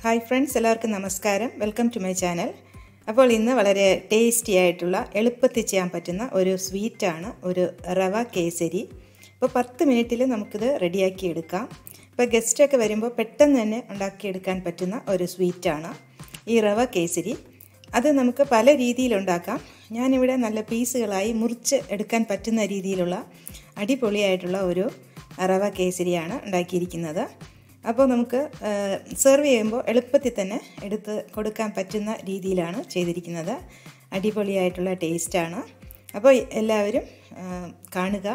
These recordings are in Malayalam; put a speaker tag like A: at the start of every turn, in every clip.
A: ഹായ് ഫ്രണ്ട്സ്, എല്ലാവർക്കും നമസ്കാരം. Welcome to my channel. അപ്പോൾ ഇന്ന് വളരെ ടേസ്റ്റി ആയിട്ടുള്ള എളുപ്പത്തിൽ ചെയ്യാൻ പറ്റുന്ന ഒരു സ്വീറ്റാണ് ഒരു റവ കേസരി. അപ്പോൾ 10 മിനിറ്റിൽ നമുക്കിത് റെഡിയാക്കി എടുക്കാം. ഇപ്പോൾ ഗസ്റ്റൊക്കെ വരുമ്പോൾ പെട്ടെന്ന് തന്നെ ഉണ്ടാക്കിയെടുക്കാൻ പറ്റുന്ന ഒരു സ്വീറ്റാണ് ഈ റവ കേസരി. അത് നമുക്ക് പല രീതിയിലുണ്ടാക്കാം. ഞാനിവിടെ നല്ല പീസുകളായി മുറിച്ച് എടുക്കാൻ പറ്റുന്ന രീതിയിലുള്ള അടിപൊളിയായിട്ടുള്ള ഒരു റവ കേസരിയാണ് ഉണ്ടാക്കിയിരിക്കുന്നത്. അപ്പോൾ നമുക്ക് സെർവ് ചെയ്യുമ്പോൾ എളുപ്പത്തിൽ തന്നെ എടുത്ത് കൊടുക്കാൻ പറ്റുന്ന രീതിയിലാണ് ചെയ്തിരിക്കുന്നത്. അടിപൊളിയായിട്ടുള്ള ടേസ്റ്റാണ്. അപ്പോൾ എല്ലാവരും കാണുക,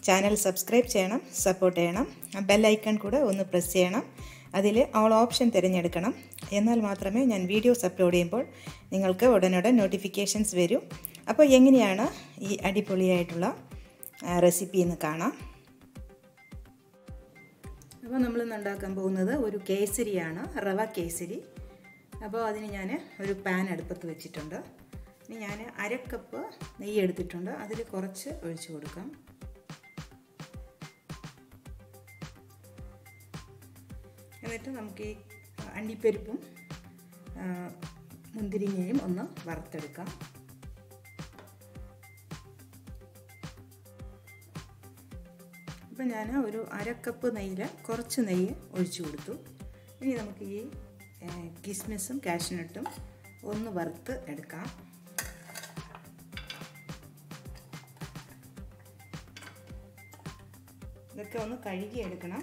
A: ചാനൽ സബ്സ്ക്രൈബ് ചെയ്യണം, സപ്പോർട്ട് ചെയ്യണം. ബെൽ ഐക്കൺ കൂടെ ഒന്ന് പ്രസ് ചെയ്യണം. അതിൽ ഓൾ ഓപ്ഷൻ തിരഞ്ഞെടുക്കണം. എന്നാൽ മാത്രമേ ഞാൻ വീഡിയോസ് അപ്ലോഡ് ചെയ്യുമ്പോൾ നിങ്ങൾക്ക് ഉടനോടെ നോട്ടിഫിക്കേഷൻസ് വരും. അപ്പോൾ എങ്ങനെയാണ് ഈ അടിപൊളിയായിട്ടുള്ള റെസിപ്പി എന്ന് കാണാം. അപ്പോൾ നമ്മളിന്ന് ഉണ്ടാക്കാൻ പോകുന്നത് ഒരു കേസരിയാണ്, റവ കേസരി. അപ്പോൾ അതിന് ഞാൻ ഒരു പാൻ അടുപ്പത്ത് വെച്ചിട്ടുണ്ട്. ഇനി ഞാൻ 1/2 കപ്പ് നെയ്യ് എടുത്തിട്ടുണ്ട്. അതിൽ കുറച്ച് ഒഴിച്ചു കൊടുക്കാം. എന്നിട്ട് നമുക്ക് ഈ അണ്ടിപ്പരിപ്പും മുന്തിരിങ്ങയും ഒന്ന് വറുത്തെടുക്കാം. അപ്പോൾ ഞാൻ ഒരു 1/2 കപ്പ് നെയ്യിൽ കുറച്ച് നെയ്യ് ഒഴിച്ചു കൊടുത്തു. ഇനി നമുക്ക് ഈ കിസ്മിസും കാഷ്നട്ടും ഒന്ന് വറുത്ത് എടുക്കാം. ഇതൊക്കെ ഒന്ന് കഴുകി എടുക്കണം.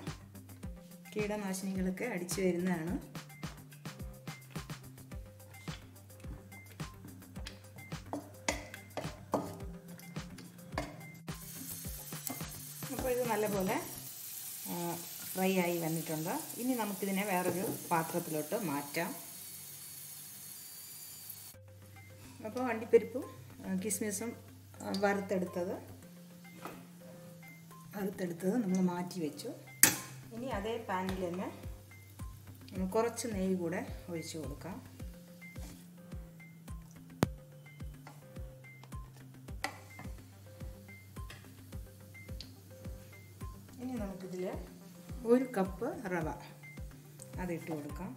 A: കീടനാശിനികളൊക്കെ അടിച്ചു വരുന്നതാണ്. അപ്പോൾ ഇത് നല്ലപോലെ ഫ്രൈ ആയി വന്നിട്ടുണ്ട്. ഇനി നമുക്കിതിനെ വേറൊരു പാത്രത്തിലോട്ട് മാറ്റാം. അപ്പോൾ അണ്ടിപ്പരിപ്പും കിസ്മിസും വറുത്തെടുത്തത് നമ്മൾ മാറ്റി വെച്ചു. ഇനി അതേ പാനിൽ തന്നെ കുറച്ച് നെയ്യ് കൂടെ ഒഴിച്ചു കൊടുക്കാം. ഇനി നമുക്കിതിൽ 1 കപ്പ് റവ അതിട്ട് കൊടുക്കാം.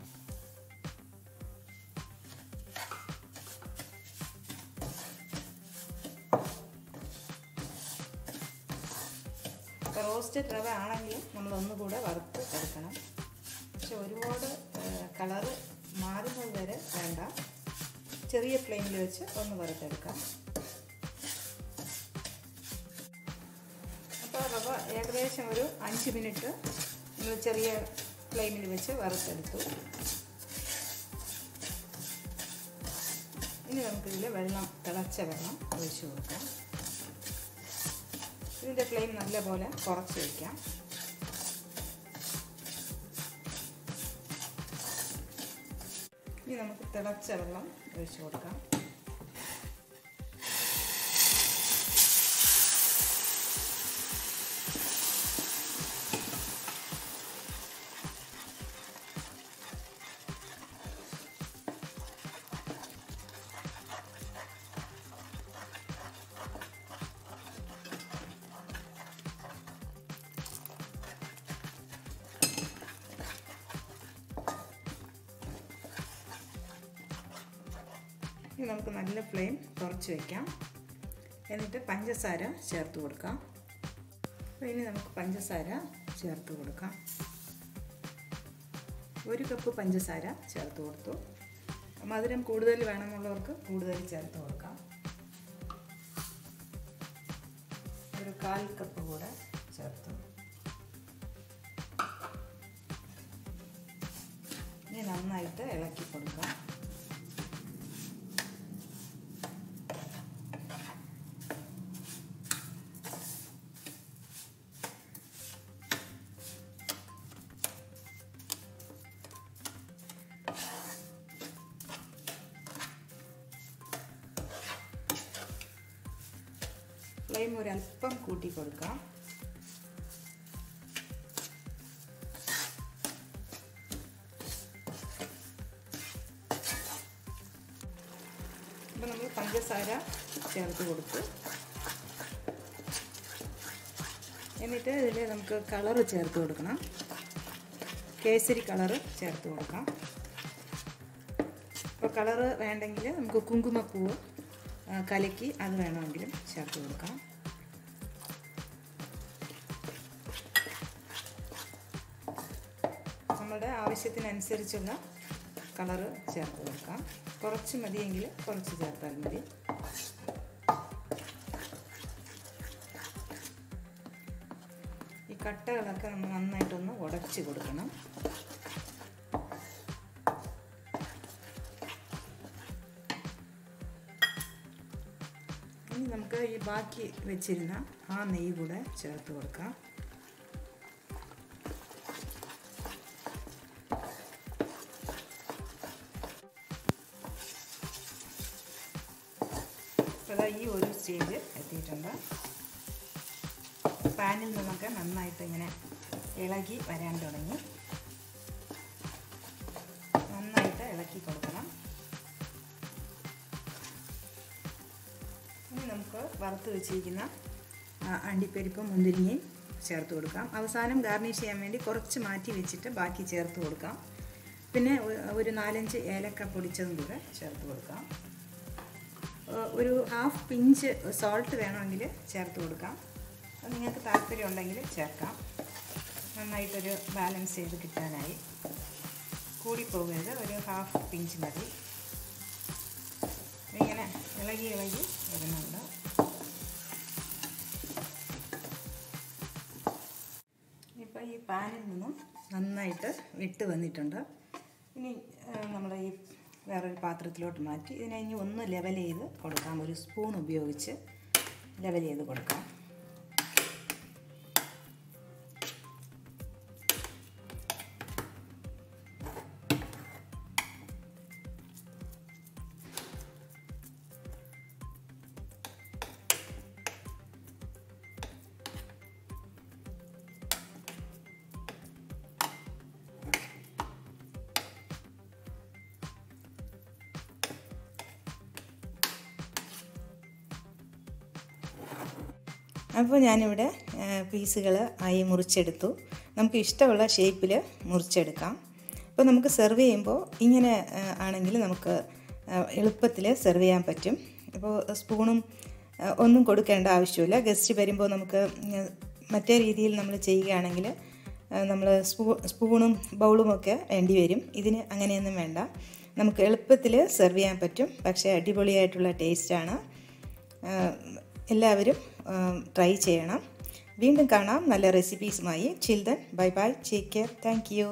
A: റോസ്റ്റഡ് റവ ആണെങ്കിൽ നമ്മൾ ഒന്നുകൂടെ വറുത്ത് എടുക്കണം. പക്ഷെ ഒരുപാട് കളറ് മാറുന്നത് വരെ വേണ്ട. ചെറിയ ഫ്ലെയിമിൽ വെച്ച് ഒന്ന് വറുത്തെടുക്കാം. അപ്പോൾ റവ ഏകദേശം ഒരു 5 മിനിറ്റ് നമ്മൾ ചെറിയ ഫ്ലെയിമിൽ വെച്ച് വറുത്തെടുത്തു. ഇനി നമുക്കിതിൽ തിളച്ച വെള്ളം ഒഴിച്ചു കൊടുക്കാം. ഇതിൻ്റെ ഫ്ലെയിം നല്ലപോലെ കുറച്ച് വയ്ക്കാം. ഇനി നമുക്ക് തിളച്ച വെള്ളം ഒഴിച്ചു കൊടുക്കാം. ഇനി നമുക്ക് നല്ല ഫ്ലെയിം കുറച്ച് വയ്ക്കാം. എന്നിട്ട് പഞ്ചസാര ചേർത്ത് കൊടുക്കാം. അപ്പോൾ ഇനി നമുക്ക് പഞ്ചസാര ചേർത്ത് കൊടുക്കാം. 1 കപ്പ് പഞ്ചസാര ചേർത്ത് കൊടുത്തു. മധുരം കൂടുതൽ വേണമെന്നുള്ളവർക്ക് കൂടുതൽ ചേർത്ത് കൊടുക്കാം. ഒരു 1/4 കപ്പ് കൂടെ ചേർത്തു. ഇനി നന്നായിട്ട് ഇളക്കി കൊടുക്കാം. ഫ്ലെയിം ഒരല്പം കൂട്ടി കൊടുക്കാം. അപ്പോൾ നമ്മൾ പഞ്ചസാര ചേർത്ത് കൊടുത്തു. എന്നിട്ട് ഇതിൽ നമുക്ക് കളറ് ചേർത്ത് കൊടുക്കണം. കേസരി കളറ് ചേർത്ത് കൊടുക്കാം. അപ്പോൾ കളറ് വേണ്ടെങ്കിൽ നമുക്ക് കുങ്കുമപ്പൂവ് കലക്കി അത് വേണമെങ്കിലും ചേർത്ത് കൊടുക്കാം. നമ്മുടെ ആവശ്യത്തിനനുസരിച്ചുള്ള കളറ് ചേർത്ത് കൊടുക്കാം. കുറച്ച് മതിയെങ്കിൽ കുറച്ച് ചേർത്താൽ മതി. ഈ കട്ടകളൊക്കെ നമ്മൾ നന്നായിട്ടൊന്ന് ഉടച്ച് കൊടുക്കണം. ഇനി നമുക്ക് ഈ ബാക്കി വെച്ചിരുന്ന ആ നെയ്യ് കൂടെ ചേർത്ത് കൊടുക്കാം. അപ്പോൾ ഈ ഒരു സ്റ്റേജ് എത്തിയിട്ടുണ്ട്. പാനിൽ നിന്നൊക്കെ നന്നായിട്ട് ഇങ്ങനെ ഇളകി വരാൻ തുടങ്ങി. നന്നായിട്ട് ഇളക്കി കൊടുക്കണം. ഇനി നമുക്ക് വറുത്ത് വെച്ചിരിക്കുന്ന അണ്ടിപ്പരിപ്പും മുന്തിരിങ്ങയും ചേർത്ത് കൊടുക്കാം. അവസാനം ഗാർണിഷ് ചെയ്യാൻ വേണ്ടി കുറച്ച് മാറ്റി വെച്ചിട്ട് ബാക്കി ചേർത്ത് കൊടുക്കാം. പിന്നെ ഒരു 4-5 ഏലക്ക പൊടിച്ചതും കൂടെ ചേർത്ത് കൊടുക്കാം. ഒരു ഹാഫ് പിഞ്ച് സോൾട്ട് വേണമെങ്കിൽ ചേർത്ത് കൊടുക്കാം. അത് നിങ്ങൾക്ക് താല്പര്യം ഉണ്ടെങ്കിൽ ചേർക്കാം. നന്നായിട്ടൊരു ബാലൻസ് ചെയ്ത് കിട്ടാനായി. കൂടിപ്പോകരുത്, ഒരു ഹാഫ് പിഞ്ച് മതി. ഇങ്ങനെ ഇളകി വരുന്നുണ്ട്. ഇപ്പോൾ ഈ പാനിൽ നിന്നും നന്നായിട്ട് വിട്ട് വന്നിട്ടുണ്ട്. ഇനി നമ്മൾ ഈ വേറൊരു പാത്രത്തിലോട്ട് മാറ്റി ഇതിനെ ഇനി ഒന്ന് ലെവൽ ചെയ്ത് കൊടുക്കാം. ഒരു സ്പൂൺ ഉപയോഗിച്ച് ലെവൽ ചെയ്ത് കൊടുക്കാം. അപ്പോൾ ഞാനിവിടെ പീസുകൾ ആയി മുറിച്ചെടുത്തു. നമുക്ക് ഇഷ്ടമുള്ള ഷേപ്പിൽ മുറിച്ചെടുക്കാം. അപ്പോൾ നമുക്ക് സെർവ് ചെയ്യുമ്പോൾ ഇങ്ങനെ ആണെങ്കിൽ നമുക്ക് എളുപ്പത്തിൽ സെർവ് ചെയ്യാൻ പറ്റും. അപ്പോൾ സ്പൂണും ഒന്നും കൊടുക്കേണ്ട ആവശ്യമില്ല. ഗസ്റ്റ് വരുമ്പോൾ നമുക്ക് മറ്റേ രീതിയിൽ നമ്മൾ ചെയ്യുകയാണെങ്കിൽ നമ്മൾ സ്പൂണും ബൗളുമൊക്കെ വേണ്ടി വരും. ഇതിന് അങ്ങനെയൊന്നും വേണ്ട. നമുക്ക് എളുപ്പത്തിൽ സെർവ് ചെയ്യാൻ പറ്റും. പക്ഷേ അടിപൊളിയായിട്ടുള്ള ടേസ്റ്റാണ്. എല്ലാവരും ട്രൈ ചെയ്യണം. വീണ്ടും കാണാം നല്ല റെസിപ്പീസുമായി. Chill then bye bye, take care, thank U.